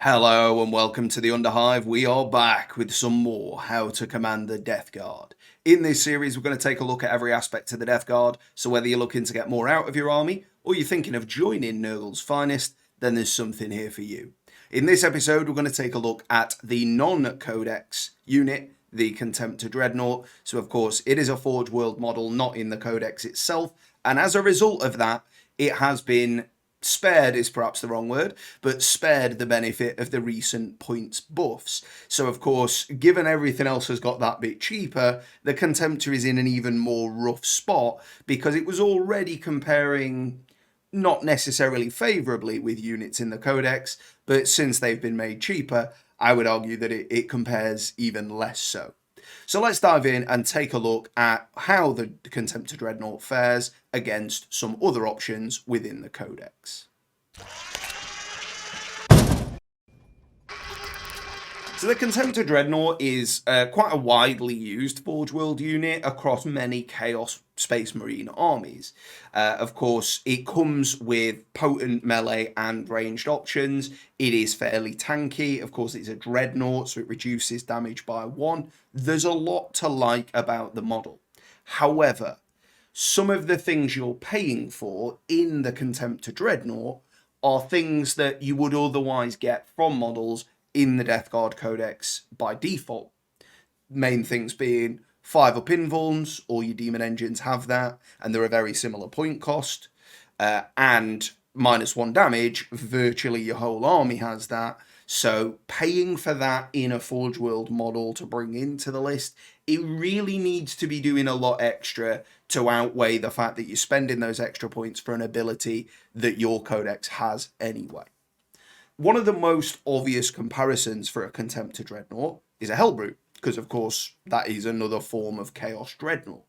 Hello and welcome to the Underhive. We are back with some more How to Command the Death Guard. In this series, we're going to take a look at every aspect of the Death Guard, so whether you're looking to get more out of your army, or you're thinking of joining Nurgle's finest, then there's something here for you. In this episode, we're going to take a look at the non-Codex unit, the Contemptor Dreadnought. So of course, it is a Forge World model, not in the Codex itself, and as a result of that, it has been spared is perhaps the wrong word, but spared the benefit of the recent points buffs. So of course, given everything else has got that bit cheaper, the Contemptor is in an even more rough spot because it was already comparing not necessarily favourably with units in the Codex, but since they've been made cheaper, I would argue that it compares even less so. So let's dive in and take a look at how the Contemptor Dreadnought fares against some other options within the Codex. So the Contemptor Dreadnought is quite a widely used Forge World unit across many Chaos Space Marine armies. Of course, it comes with potent melee and ranged options. It is fairly tanky. Of course, it's a Dreadnought, so it reduces damage by 1. There's a lot to like about the model. However, some of the things you're paying for in the Contemptor Dreadnought are things that you would otherwise get from models in the Death Guard Codex by default. Main things being 5-up Invulns, all your demon engines have that, and they're a very similar point cost, and -1 damage, virtually your whole army has that. So paying for that in a Forge World model to bring into the list, it really needs to be doing a lot extra to outweigh the fact that you're spending those extra points for an ability that your Codex has anyway. One of the most obvious comparisons for a Contemptor Dreadnought is a Hellbrute, because of course that is another form of Chaos Dreadnought.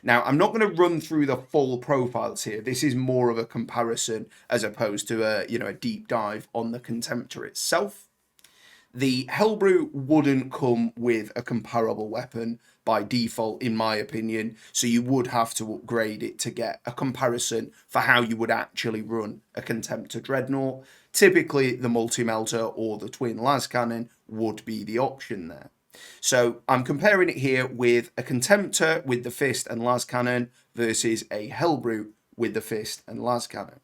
Now, I'm not going to run through the full profiles here. This is more of a comparison as opposed to a deep dive on the Contemptor itself. The Hellbrute wouldn't come with a comparable weapon by default, in my opinion, so you would have to upgrade it to get a comparison for how you would actually run a Contemptor Dreadnought. Typically, the multi-melter or the twin las cannon would be the option there. So I'm comparing it here with a Contemptor with the fist and las cannon versus a Hellbrute with the fist and las cannon.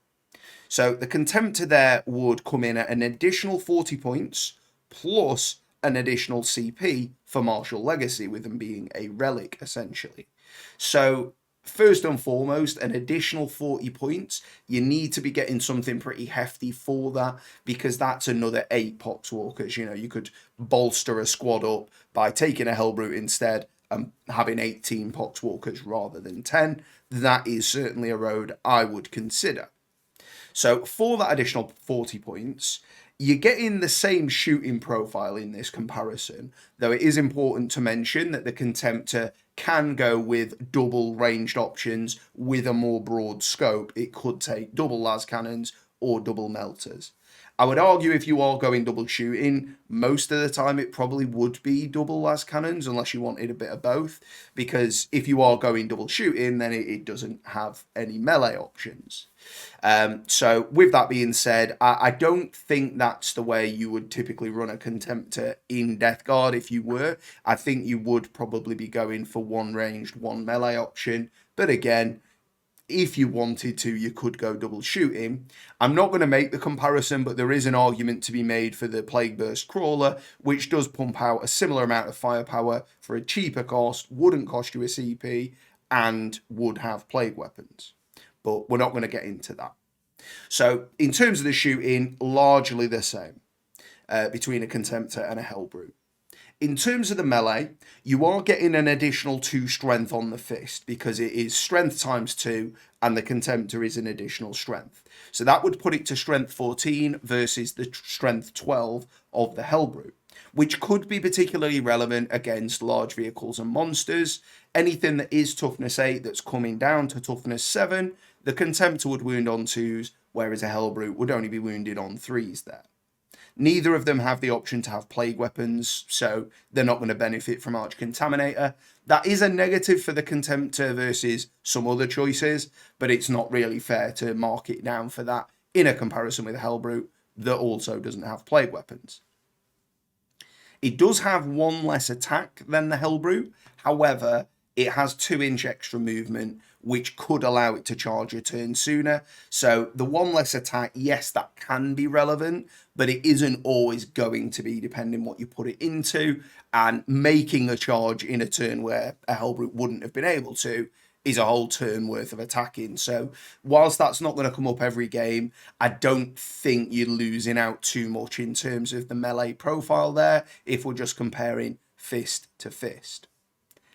So the Contemptor there would come in at an additional 40 points plus an additional CP for Martial Legacy, with them being a relic essentially. So first and foremost, an additional 40 points. You need to be getting something pretty hefty for that, because that's another 8 Poxwalkers. You could bolster a squad up by taking a Hellbrute instead and having 18 Poxwalkers rather than 10. That is certainly a road I would consider. So for that additional 40 points, you're getting the same shooting profile in this comparison, though it is important to mention that the Contemptor can go with double ranged options with a more broad scope. It could take double las cannons or double melters. I would argue if you are going double shooting, most of the time it probably would be double las cannons, unless you wanted a bit of both, because if you are going double shooting, then it doesn't have any melee options. So with that being said, I don't think that's the way you would typically run a Contemptor in Death Guard. If you were, I think you would probably be going for one ranged, one melee option. But again, if you wanted to, you could go double shooting. I'm not going to make the comparison, but there is an argument to be made for the Plague Burst Crawler, which does pump out a similar amount of firepower for a cheaper cost, wouldn't cost you a CP, and would have plague weapons. But we're not going to get into that. So in terms of the shooting, largely the same between a Contemptor and a Hellbrute. In terms of the melee, you are getting an additional 2 strength on the fist, because it is strength times 2 and the Contemptor is an additional strength. So that would put it to strength 14 versus the strength 12 of the Hellbrute, which could be particularly relevant against large vehicles and monsters. Anything that is toughness 8 that's coming down to toughness 7, the Contemptor would wound on 2s, whereas a Hellbrute would only be wounded on 3s there. Neither of them have the option to have plague weapons, so they're not going to benefit from Arch Contaminator. That is a negative for the Contemptor versus some other choices, but it's not really fair to mark it down for that in a comparison with a Hellbrute that also doesn't have plague weapons. It does have one less attack than the Hellbrute, however, it has 2-inch extra movement, which could allow it to charge a turn sooner. So the one less attack, yes, that can be relevant, but it isn't always going to be, depending what you put it into. And making a charge in a turn where a Hellbrute wouldn't have been able to is a whole turn worth of attacking. So whilst that's not going to come up every game, I don't think you're losing out too much in terms of the melee profile there if we're just comparing fist to fist.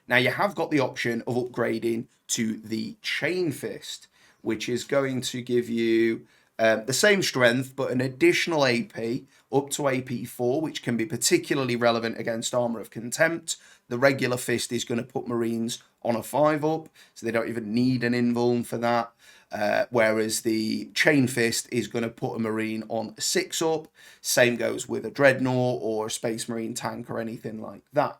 Now you have got the option of upgrading to the Chainfist, which is going to give you the same strength, but an additional AP up to AP4, which can be particularly relevant against Armour of Contempt. The regular fist is going to put Marines on a 5-up, so they don't even need an Invuln for that. Whereas the Chainfist is going to put a Marine on a 6-up. Same goes with a Dreadnought or a Space Marine tank or anything like that.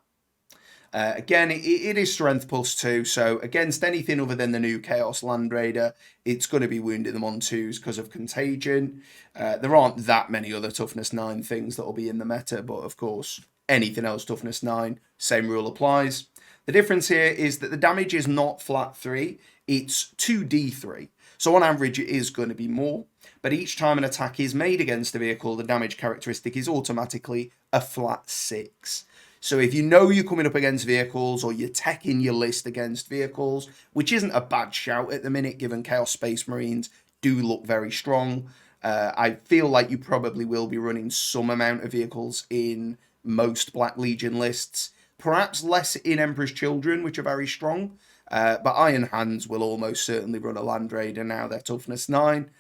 Again, it is strength +2, so against anything other than the new Chaos Landraider, it's going to be wounding them on 2s because of contagion. There aren't that many other toughness 9 things that will be in the meta, but of course, anything else toughness 9, same rule applies. The difference here is that the damage is not flat 3, it's 2d3. So on average, it is going to be more, but each time an attack is made against a vehicle, the damage characteristic is automatically a flat 6. So if you know you're coming up against vehicles or you're teching your list against vehicles, which isn't a bad shout at the minute, given Chaos Space Marines do look very strong, I feel like you probably will be running some amount of vehicles in most Black Legion lists, perhaps less in Emperor's Children, which are very strong. But Iron Hands will almost certainly run a Landraider now. They're toughness 9.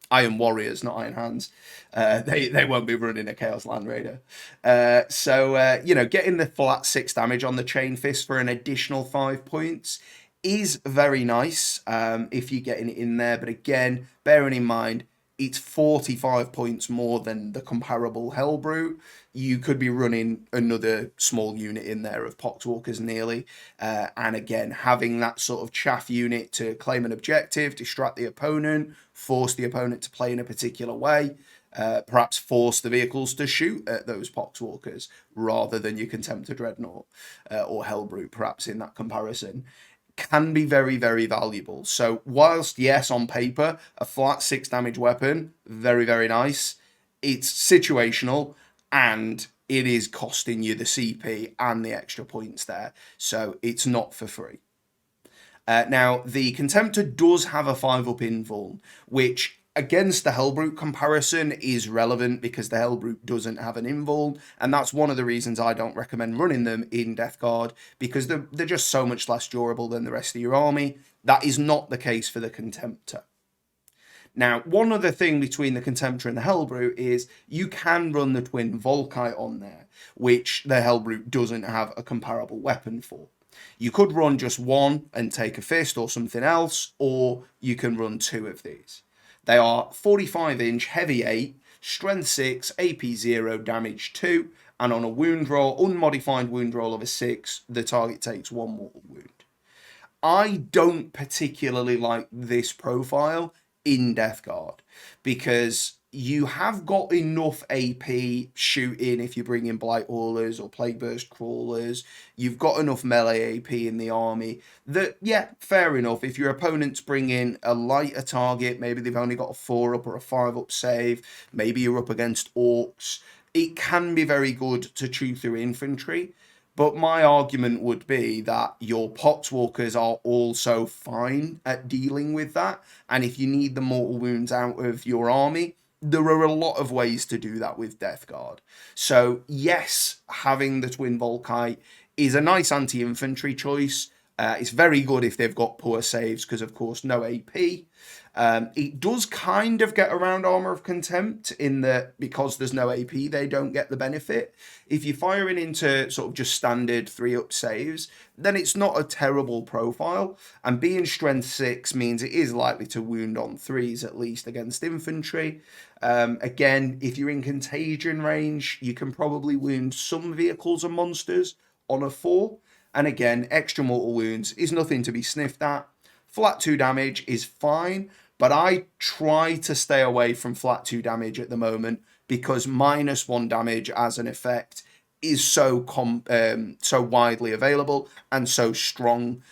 Iron Warriors, not Iron Hands. They won't be running a Chaos Landraider. Getting the flat 6 damage on the Chainfist for an additional 5 points is very nice if you're getting it in there. But again, bearing in mind, it's 45 points more than the comparable Hellbrute. You could be running another small unit in there of Poxwalkers nearly. And again, having that sort of chaff unit to claim an objective, distract the opponent, force the opponent to play in a particular way, perhaps force the vehicles to shoot at those Poxwalkers rather than your Contemptor Dreadnought or Hellbrute, perhaps in that comparison, can be very, very valuable. So whilst, yes, on paper, a flat 6 damage weapon, very, very nice, it's situational and it is costing you the CP and the extra points there. So it's not for free. Now, the Contemptor does have a 5-up Invuln, which against the Hellbrute comparison is relevant because the Hellbrute doesn't have an Invuln, and that's one of the reasons I don't recommend running them in Death Guard, because they're just so much less durable than the rest of your army. That is not the case for the Contemptor. Now, one other thing between the Contemptor and the Hellbrute is you can run the twin Volkite on there, which the Hellbrute doesn't have a comparable weapon for. You could run just one and take a fist or something else, or you can run 2 of these. They are 45-inch, heavy 8, strength 6, AP 0, damage 2, and on a wound roll, unmodified wound roll of a 6, the target takes 1 mortal wound. I don't particularly like this profile in Death Guard because you have got enough AP shooting if you bring in Blight Haulers or Plague Burst Crawlers. You've got enough melee AP in the army that, yeah, fair enough. If your opponents bring in a lighter target, maybe they've only got a 4-up or a 5-up save, maybe you're up against Orcs, it can be very good to chew through infantry. But my argument would be that your Poxwalkers are also fine at dealing with that. And if you need the mortal wounds out of your army, there are a lot of ways to do that with Death Guard. So yes, having the twin Volkite is a nice anti-infantry choice, It's very good if they've got poor saves because, of course, no AP. It does kind of get around Armour of Contempt in that because there's no AP, they don't get the benefit. If you're firing into sort of just standard 3-up saves, then it's not a terrible profile. And being Strength 6 means it is likely to wound on 3s at least against infantry. Again, if you're in Contagion range, you can probably wound some vehicles and monsters on a 4. And again, extra mortal wounds is nothing to be sniffed at. Flat 2 damage is fine, but I try to stay away from flat 2 damage at the moment because -1 damage as an effect is so widely available and so strong.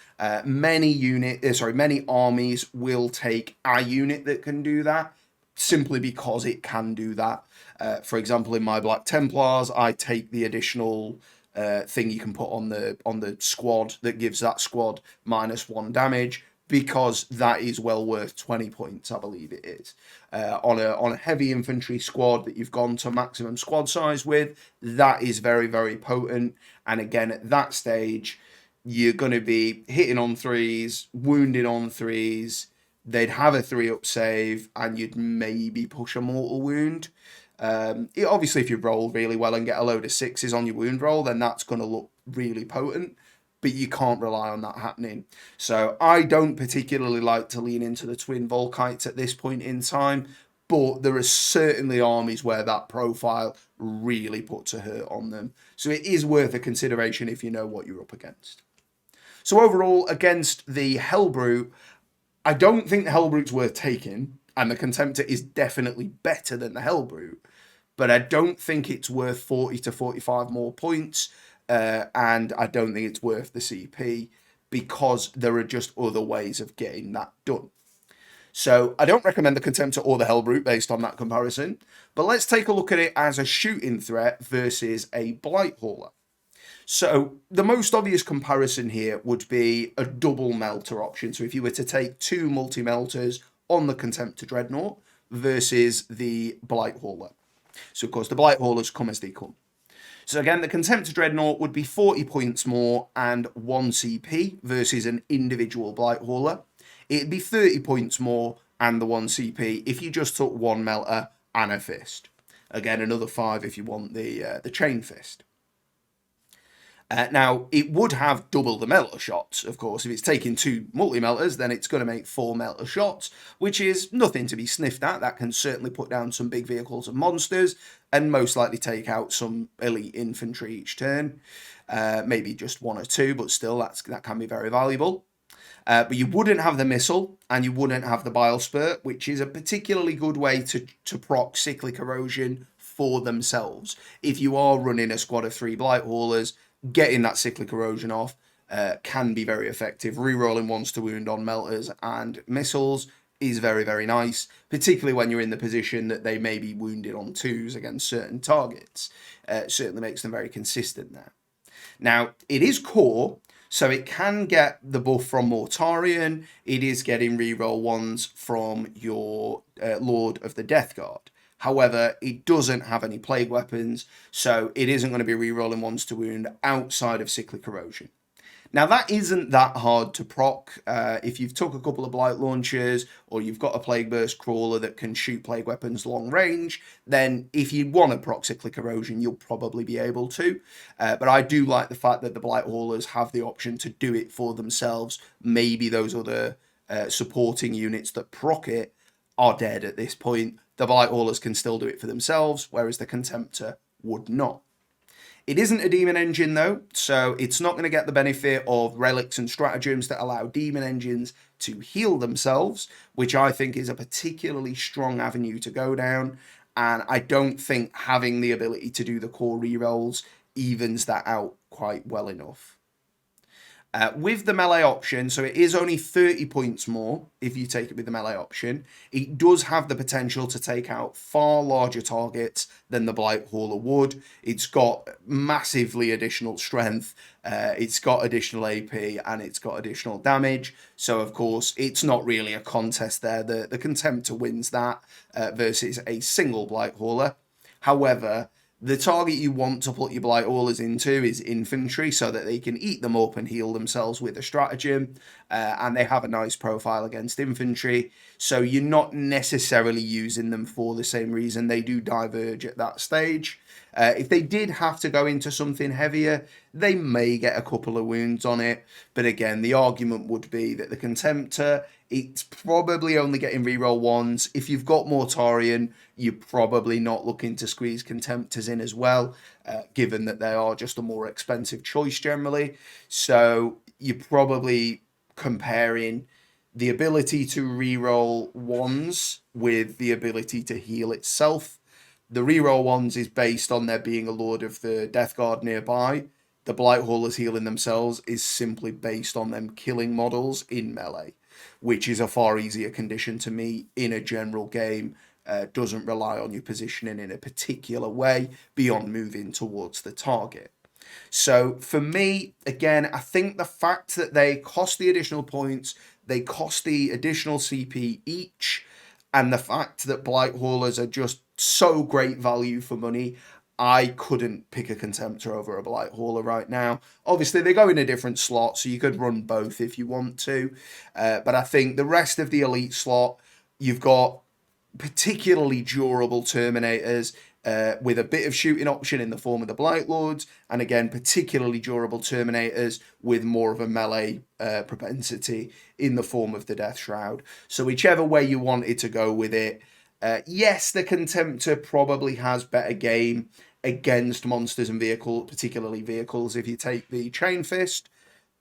Many armies will take a unit that can do that simply because it can do that. For example, in my Black Templars, I take the additional thing you can put on the squad that gives that squad -1 damage, because that is well worth 20 points, I believe it is. On a heavy infantry squad that you've gone to maximum squad size with, that is very, very potent. And again, at that stage, you're going to be hitting on 3s, wounding on 3s. They'd have a 3-up save, and you'd maybe push a mortal wound. Obviously, if you roll really well and get a load of 6s on your wound roll, then that's going to look really potent, but you can't rely on that happening. So I don't particularly like to lean into the twin Volkites at this point in time, but there are certainly armies where that profile really puts a hurt on them. So it is worth a consideration if you know what you're up against. So overall, against the Hellbrute, I don't think the Hellbrute's worth taking, and the Contemptor is definitely better than the Hellbrute, but I don't think it's worth 40 to 45 more points, and I don't think it's worth the CP because there are just other ways of getting that done. So I don't recommend the Contemptor or the Hellbrute based on that comparison, but let's take a look at it as a shooting threat versus a Blight Hauler. So the most obvious comparison here would be a double melter option. So if you were to take 2 multi-melters on the Contemptor Dreadnought versus the Blight Hauler. So of course the Blight Haulers come as they come. So again, the Contemptor Dreadnought would be 40 points more and 1 CP versus an individual Blight Hauler. It'd be 30 points more and the 1 CP if you just took 1 melter and a fist. Again, another 5 if you want the Chainfist. Now, it would have double the melter shots, of course. If it's taking 2 multi-melters, then it's going to make 4 melter shots, which is nothing to be sniffed at. That can certainly put down some big vehicles and monsters, and most likely take out some elite infantry each turn. Maybe just 1 or 2, but still, that can be very valuable. But you wouldn't have the missile, and you wouldn't have the bile spurt, which is a particularly good way to proc cyclic erosion for themselves. If you are running a squad of 3 Blight Haulers, getting that cyclic erosion off can be very effective. Rerolling 1s to wound on melters and missiles is very, very nice, particularly when you're in the position that they may be wounded on 2s against certain targets. It certainly makes them very consistent there. Now, it is core, so it can get the buff from Mortarion. It is getting reroll 1s from your Lord of the Death Guard. However, it doesn't have any plague weapons, so it isn't going to be rerolling 1s to wound outside of cyclic erosion. Now, that isn't that hard to proc. If you've took a couple of blight launchers, or you've got a plague burst crawler that can shoot plague weapons long range, then if you want to proc cyclic erosion, you'll probably be able to. But I do like the fact that the blight haulers have the option to do it for themselves. Maybe those other supporting units that proc it are dead at this point. The Blight Haulers can still do it for themselves, whereas the Contemptor would not. It isn't a demon engine though, so it's not going to get the benefit of relics and stratagems that allow demon engines to heal themselves, which I think is a particularly strong avenue to go down, and I don't think having the ability to do the core rerolls evens that out quite well enough. With the melee option, so it is only 30 points more if you take it with the melee option. It does have the potential to take out far larger targets than the Blight Hauler would. It's got massively additional strength, it's got additional AP, and it's got additional damage. So, of course, it's not really a contest there. The Contemptor wins that versus a single Blight Hauler. However, The target you want to put your Blight Haulers into is infantry so that they can eat them up and heal themselves with a stratagem, and they have a nice profile against infantry, so you're not necessarily using them for the same reason. They do diverge at that stage. If they did have to go into something heavier, they may get a couple of wounds on it, but again, the argument would be that the Contemptor, it's probably only getting reroll ones. If you've got Mortarion, you're probably not looking to squeeze Contemptors in as well, given that they are just a more expensive choice generally. So you're probably comparing the ability to reroll ones with the ability to heal itself. The reroll ones is based on there being a Lord of the Death Guard nearby. The Blight Haulers healing themselves is simply based on them killing models in melee, which is a far easier condition to meet in a general game. Doesn't rely on your positioning in a particular way beyond moving towards the target. So for me, again, I think the fact that they cost the additional points, they cost the additional CP each, and the fact that Blight Haulers are just so great value for money, I couldn't pick a Contemptor over a Blight Hauler right now. Obviously, they go in a different slot, so you could run both if you want to. But I think the rest of the elite slot, you've got particularly durable Terminators with a bit of shooting option in the form of the Blight Lords, and again, particularly durable Terminators with more of a melee propensity in the form of the Death Shroud. So whichever way you wanted to go with it, yes, the Contemptor probably has better game against monsters and vehicles, particularly vehicles if you take the Chainfist,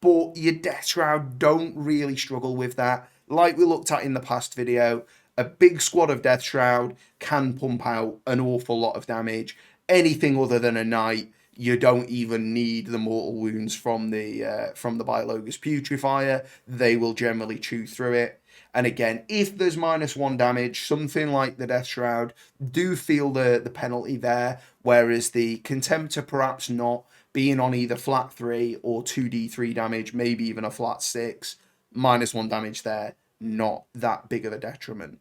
but your Death Shroud don't really struggle with that. Like we looked at in the past video, a big squad of Death Shroud can pump out an awful lot of damage. Anything other than a Knight, you don't even need the mortal wounds from the Biologus Putrefier. They will generally chew through it. And again, if there's -1 damage, something like the Death Shroud, do feel the penalty there, whereas the Contemptor perhaps not, being on either flat 3 or 2d3 damage, maybe even a flat 6, -1 damage there, not that big of a detriment.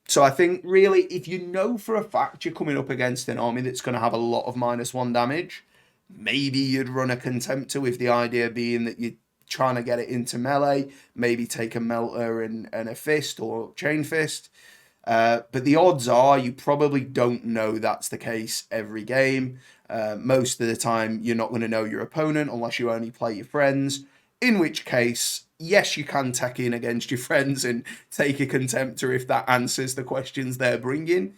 So I think really, if you know for a fact you're coming up against an army that's going to have a lot of -1 damage, maybe you'd run a Contemptor, with the idea being that you're trying to get it into melee, maybe take a Melter and a Fist or Chainfist. But the odds are you probably don't know that's the case every game. Most of the time, you're not going to know your opponent unless you only play your friends, in which case, yes, you can tech in against your friends and take a Contemptor if that answers the questions they're bringing,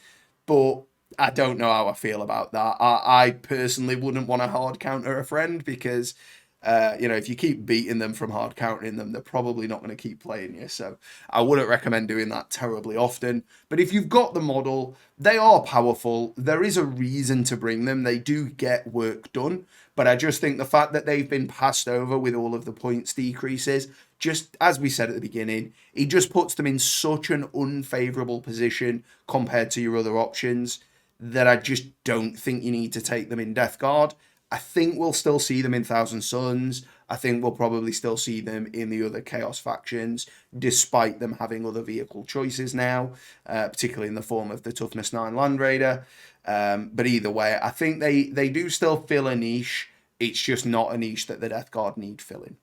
but I don't know how I feel about that. I personally wouldn't want to hard counter a friend because, if you keep beating them from hard countering them, they're probably not going to keep playing you. So I wouldn't recommend doing that terribly often. But if you've got the model, they are powerful. There is a reason to bring them. They do get work done. But I just think the fact that they've been passed over with all of the points decreases, just as we said at the beginning, it just puts them in such an unfavourable position compared to your other options that I just don't think you need to take them in Death Guard. I think we'll still see them in Thousand Suns. I think we'll probably still see them in the other Chaos factions, despite them having other vehicle choices now, particularly in the form of the Toughness 9 Landraider. But either way, I think they do still fill a niche. It's just not a niche that the Death Guard need filling.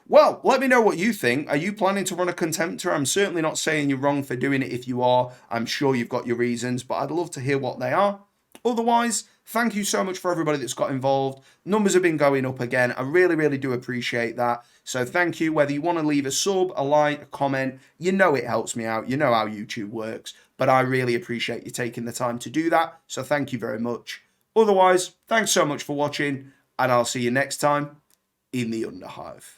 Well, let me know what you think. Are you planning to run a Contemptor? I'm certainly not saying you're wrong for doing it if you are. I'm sure you've got your reasons, but I'd love to hear what they are. Otherwise, thank you so much for everybody that's got involved. Numbers have been going up again. I really, really do appreciate that. So thank you. Whether you want to leave a sub, a like, a comment, you know it helps me out. You know how YouTube works. But I really appreciate you taking the time to do that. So thank you very much. Otherwise, thanks so much for watching. And I'll see you next time in the Underhive.